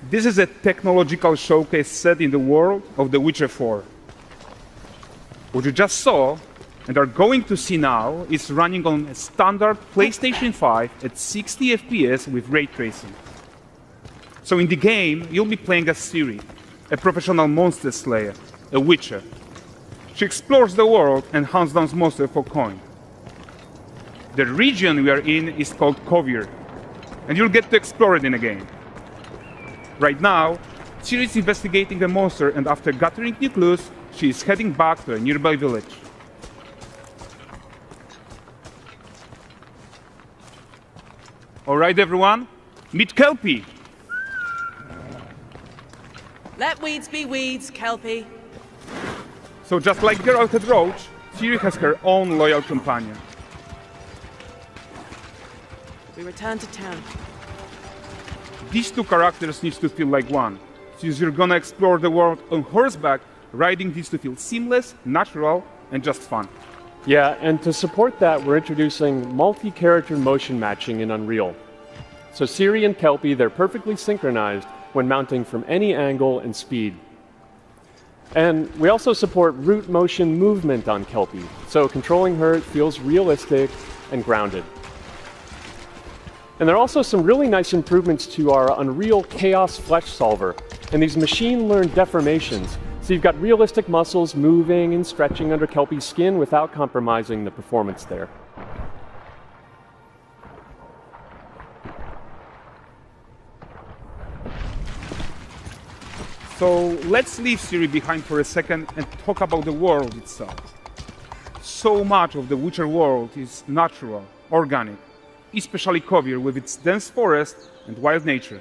This is a technological showcase set in the world of The Witcher 4. What you just saw and are going to see now is running on a standard PlayStation 5 at 60 FPS with ray tracing. So in the game, you'll be playing as Ciri, a professional monster slayer, a witcher. She explores the world and hunts down monsters for coin. The region we are in is called Kovir, and you'll get to explore it in the game. Right now, Ciri is investigating a monster, and after gathering new clues, she is heading back to a nearby village. All right, everyone, meet Kelpie. Let weeds be weeds, Kelpie. So just like Geralt had Roach, Ciri has her own loyal companion. We return to town. These two characters need to feel like one. Since you're gonna explore the world on horseback, riding needs to feel seamless, natural, and just fun. Yeah, and to support that, we're introducing multi-character motion matching in Unreal. So Ciri and Kelpie, they're perfectly synchronized when mounting from any angle and speed. And we also support root motion movement on Kelpie, so controlling her feels realistic and grounded. And there are also some really nice improvements to our Unreal Chaos Flesh Solver and these machine-learned deformations. So you've got realistic muscles moving and stretching under Kelpie's skin without compromising the performance there. So let's leave Ciri behind for a second and talk about the world itself. So much of the Witcher world is natural, organic, especially Kovir with its dense forest and wild nature.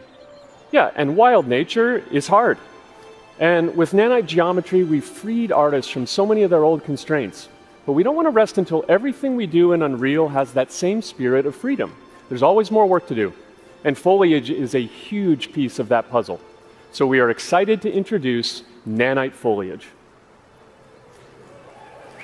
Yeah, and wild nature is hard. And with nanite geometry, we've freed artists from so many of their old constraints. But we don't want to rest until everything we do in Unreal has that same spirit of freedom. There's always more work to do. And foliage is a huge piece of that puzzle. So we are excited to introduce nanite foliage.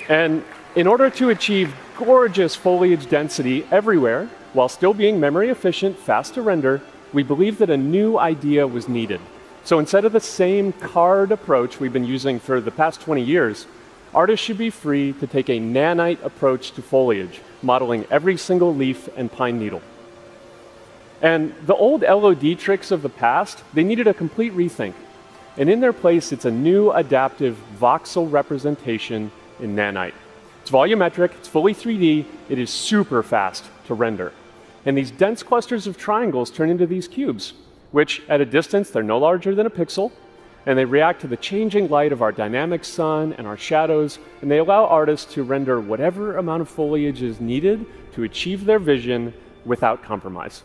And in order to achieve gorgeous foliage density everywhere, while still being memory efficient, fast to render, we believe that a new idea was needed. So instead of the same card approach we've been using for the past 20 years, artists should be free to take a nanite approach to foliage, modeling every single leaf and pine needle. And the old LOD tricks of the past, they needed a complete rethink. And in their place, it's a new adaptive voxel representation in nanite. It's volumetric, it's fully 3D, it is super fast to render. And these dense clusters of triangles turn into these cubes, which at a distance, they're no larger than a pixel, and they react to the changing light of our dynamic sun and our shadows, and they allow artists to render whatever amount of foliage is needed to achieve their vision without compromise.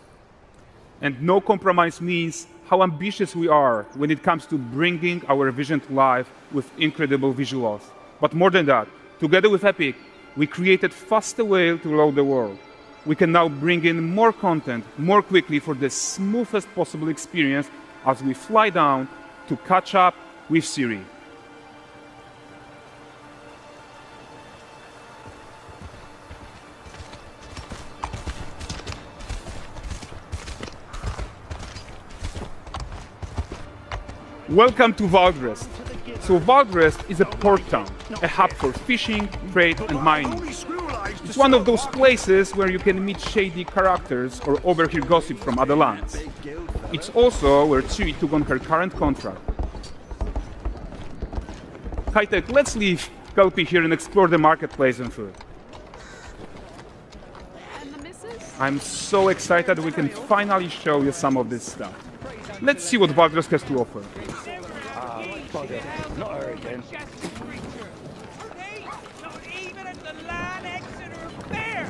And no compromise means how ambitious we are when it comes to bringing our vision to life with incredible visuals. But more than that, together with Epic, we created faster way to load the world. We can now bring in more content more quickly for the smoothest possible experience as we fly down to catch up with Ciri. Welcome to Valdrest. So Valdrest is a port town, a hub for fishing, trade and mining. It's one of those places where you can meet shady characters or overhear gossip from other lands. It's also where Ciri took on her current contract. High-tech, let's leave Kelpie here and explore the marketplace and food. I'm so excited we can finally show you some of this stuff. Let's see what Valdrest has to offer. Not her again. Not even at the Lan Exeter Fair!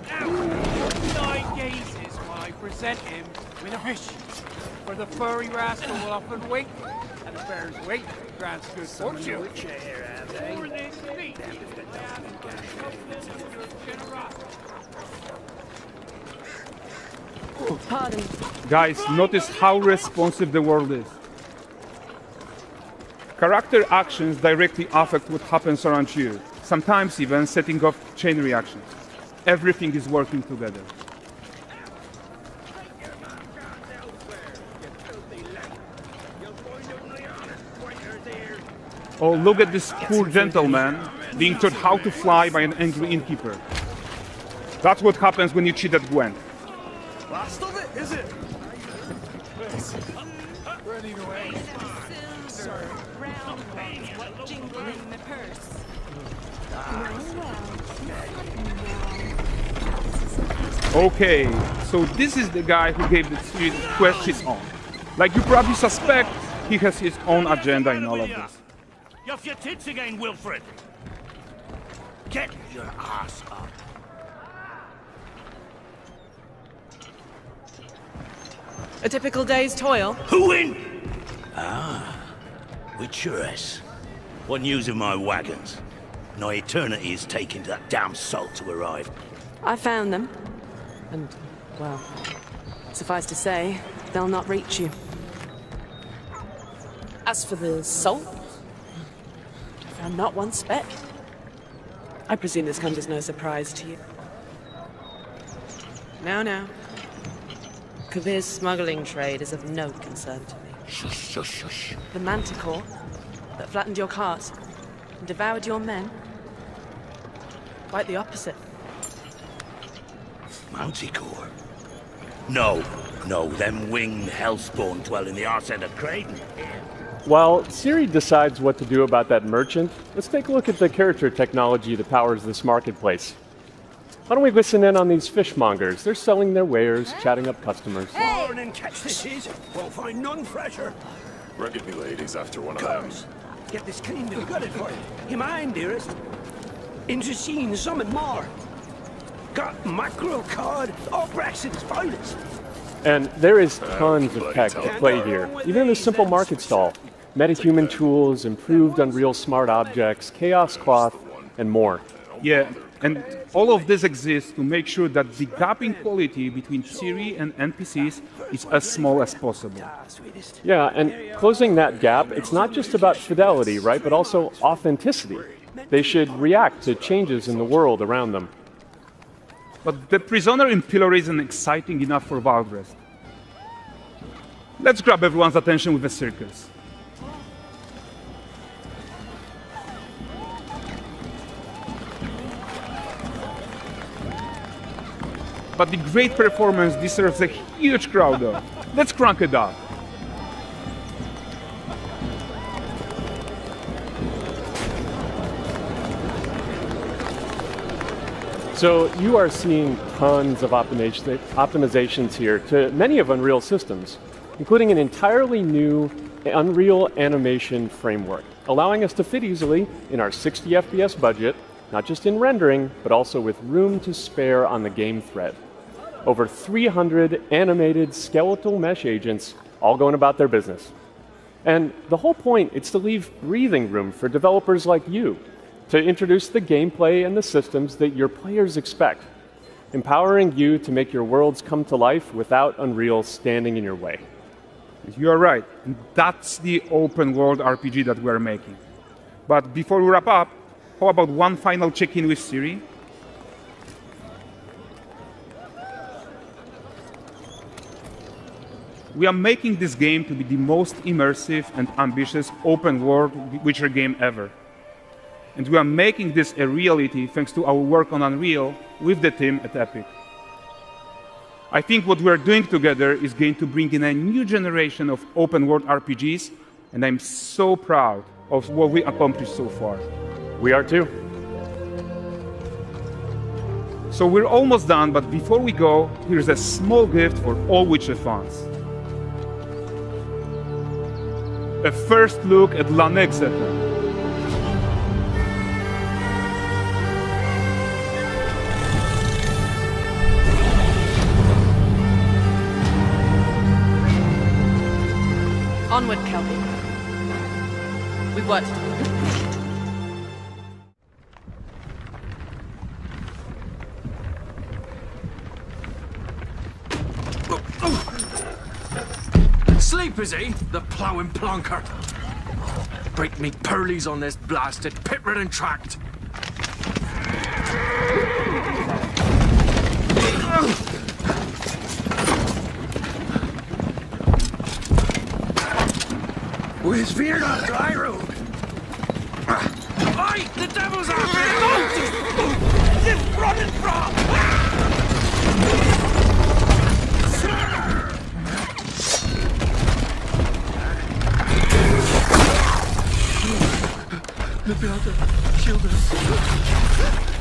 Now, 9 gazes while I present him with a fish. For the furry rascal will often wait, and the fair's weight grants good fortune. For this feat, I ask your generosity. Pardon. Guys, notice how responsive the world is. Character actions directly affect what happens around you, sometimes even setting off chain reactions. Everything is working together. Oh, look at this poor gentleman being taught how to fly by an angry innkeeper. That's what happens when you cheat at Gwent. Last of it, is it? Okay, so this is the guy who gave the series quest his own. Like you probably suspect, he has his own agenda in all of this. You're off your tits again, Wilfred. Get your ass up. A typical day's toil. Who in? Witcheress. What news of my wagons? No eternity is taking that damn salt to arrive. I found them. And, well, suffice to say, they'll not reach you. As for the salt, I found not one speck. I presume this comes as no surprise to you. Now. Kavir's smuggling trade is of no concern to me. Shush, shush, shush. The manticore that flattened your cart and devoured your men? Quite the opposite. Manticore? No, them winged hellspawn dwell in the arse end of Creighton. While Ciri decides what to do about that merchant, let's take a look at the character technology that powers this marketplace. Why don't we listen in on these fishmongers? They're selling their wares, chatting up customers. Morning, catch this is. Won't find none fresher. Reckon me ladies after one of them. Comes. Get this cleaned and gutted for you. You mind, dearest? Into scene, something more. Got mackerel, cod, all Brexit's finest. And there is tons of tech to play here, even in a simple market stall. Metahuman tools, improved Unreal smart objects, chaos cloth, and more. Yeah, and all of this exists to make sure that the gap in quality between Ciri and NPCs is as small as possible. Yeah, and closing that gap, it's not just about fidelity, right, but also authenticity. They should react to changes in the world around them. But the prisoner in pillory isn't exciting enough for Valdrest. Let's grab everyone's attention with a circus. But the great performance deserves a huge crowd though. Let's crank it up. So you are seeing tons of optimizations here to many of Unreal systems, including an entirely new Unreal animation framework, allowing us to fit easily in our 60 FPS budget, not just in rendering, but also with room to spare on the game thread. Over 300 animated skeletal mesh agents all going about their business. And the whole point is to leave breathing room for developers like you to introduce the gameplay and the systems that your players expect, empowering you to make your worlds come to life without Unreal standing in your way. You are right, and that's the open world RPG that we're making. But before we wrap up, how about one final check-in with Ciri? We are making this game to be the most immersive and ambitious open world Witcher game ever. And we are making this a reality thanks to our work on Unreal with the team at Epic. I think what we are doing together is going to bring in a new generation of open world RPGs, and I'm so proud of what we accomplished so far. We are too. So we're almost done, but before we go, here's a small gift for all Witcher fans. A first look at Lanexeter. Onward, Kelpie. We've work to do. Sleep, is he? The ploughing plonker. Break me pearlies on this blasted pit-ridden tract. Where's Virna? Dry road. Right! The devil's after you! Just running from! The builder, shield us.